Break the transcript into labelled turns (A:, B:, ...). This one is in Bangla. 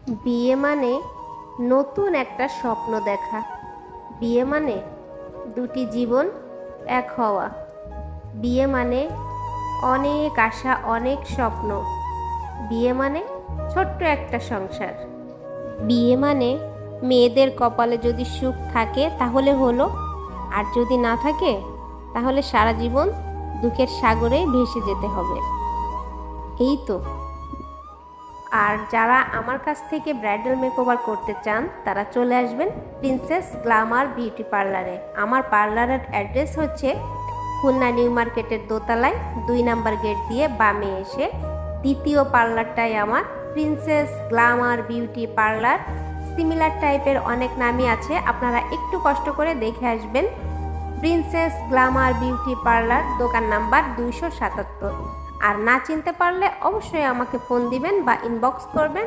A: বিয়ে মানে নতুন একটা স্বপ্ন দেখা। বিয়ে মানে দুটি জীবন এক হওয়া। বিয়ে মানে অনেক আশা, অনেক স্বপ্ন। বিয়ে মানে ছোট্ট একটা সংসার। বিয়ে মানে মেয়েদের কপালে যদি সুখ থাকে তাহলে হলো, আর যদি না থাকে তাহলে সারা জীবন দুঃখের সাগরে ভেসে যেতে হবে। এই তো। আর যারা আমার কাছ থেকে ব্রাইডাল মেকওভার করতে চান তারা চলে আসবেন প্রিন্সেস গ্ল্যামার বিউটি পার্লারে। আমার পার্লারের অ্যাড্রেস হচ্ছে খুলনা নিউ মার্কেটের দোতলায় 2 নাম্বার গেট দিয়ে বামে এসে দ্বিতীয় পার্লারটাই আমার princess Glamour beauty parlour. Similar টাইপের অনেক নামই আছে, আপনারা একটু কষ্ট করে দেখে আসবেন। প্রিন্সেস গ্ল্যামার বিউটি পার্লার, দোকান নাম্বার 277। আর না চিনতে পারলে অবশ্যই আমাকে ফোন দিবেন বা ইনবক্স করবেন।